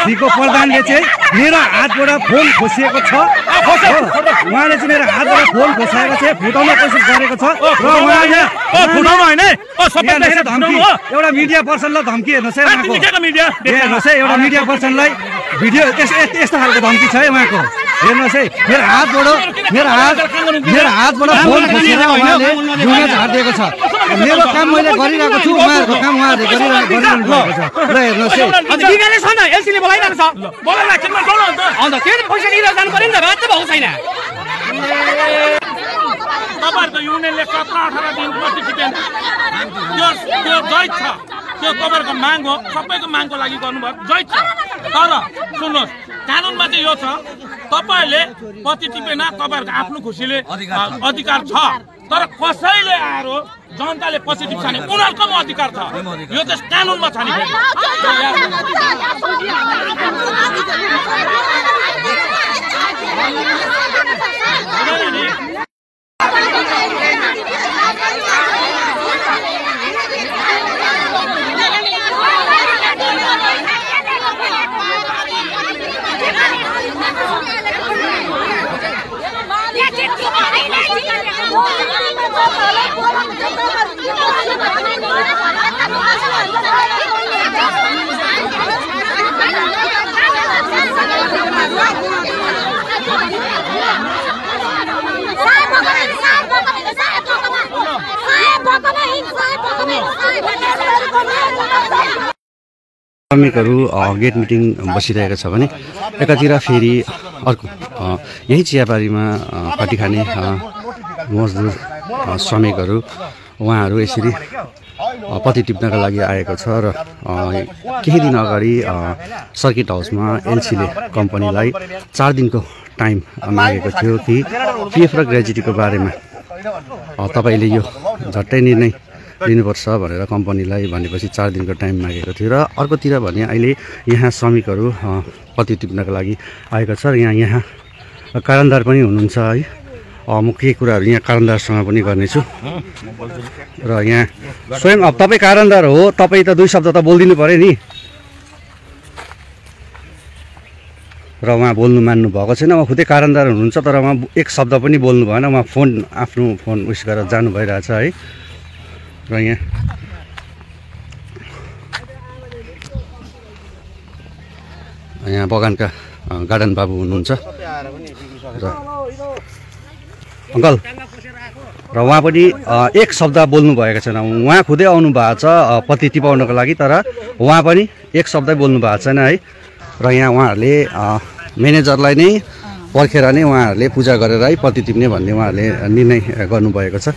श्रीको प्रधानले चाहिँ मेरो हातबाट फोन खोसिएको छ। उहाँले चाहिँ मेरो हातबाट फोन खोसाएर चाहिँ फुटाउने कोसिस गरेको छ र उहाँले एउटा मिडिया पर्सनलाई धम्की हेर्नुहोस् है हेर्नुहोस् है एउटा मिडिया पर्सनलाई भिडियो यस्तो खालको धम्की छ है उहाँको। हेर्नुहोस् है मेरो हातबाट फोन खोसेर उहाँले ढुङ्गा झारिदिएको छ। मेरो काम मैले गरिरहेको छु, उहाँहरूको काम उहाँहरूले गरिरहनु भएको छ। र हेर्नुहोस् है एलसीले बोलाइरहेको छ अन्त के पैसा लिएर जानु पर्यो नि त बात त भएको छैन। तपाईहरुको युनियनले 17-18 दिन पछि टिपेन त्यो जय छ, त्यो तपाईहरुको माग हो, सबैको मागको लागि गर्नुभयो जय छ। तर सुन्नुहोस् कानुनमा चाहिँ यो छ तपाईहरुले पछि टिपेन तपाईहरुको आफ्नो खुसीले अधिकार छ। तर कसैले आएर जनताले पछि टिप्छ भने उनीहरुको अधिकार छ, यो चाहिँ कानुनमा छ नि। श्रमिकहरू गेट मिटिङ बसिरहेको छ भने एकातिर फेरि अर्को यही चियाबारीमा खटी खाने मजदुर श्रमिकहरू उहाँहरू यसरी पत्ती टिप्नका लागि आएको छ। र केही दिन अगाडि सर्किट हाउसमा एलसीले कम्पनीलाई 4 दिनको टाइम मागेको थियो कि पिएफ र ग्रेजुटीको बारेमा तपाईँले यो झट्टै निर्णय लिनुपर्छ भनेर कम्पनीलाई भनेपछि 4 दिनको टाइम मागेको थियो। र अर्कोतिर भने अहिले यहाँ श्रमिकहरू पत्ती टिप्नका लागि आएको छ। र यहाँ कारणदार पनि हुनुहुन्छ है। म केही कुराहरू यहाँ कारणदारसँग पनि गर्नेछु। र यहाँ स्वयं अब तपाईँ कारणदार हो, तपाईँ त 2 शब्द त बोलिदिनु पऱ्यो नि। र उहाँ बोल्नु मान्नु भएको छैन, उहाँ खुदै कारणदार हुनुहुन्छ तर उहाँ 1 शब्द पनि बोल्नु भएन। उहाँ आफ्नो फोन उस गरेर जानु भइरहेछ है। र यहाँ बगानका गार्डन बाबु हुनुहुन्छ र अङ्कल, र उहाँ पनि 1 शब्द बोल्नु भएको छैन। उहाँ खुदै आउनु भएको छ पत्ती टिपाउनको लागि, तर उहाँ पनि 1 शब्द बोल्नु भएको छैन है। र यहाँ उहाँहरूले म्यानेजरलाई नै पर्खेर नै उहाँहरूले पूजा गरेर है पत्ती टिप्ने भन्ने उहाँहरूले निर्णय गर्नुभएको छ।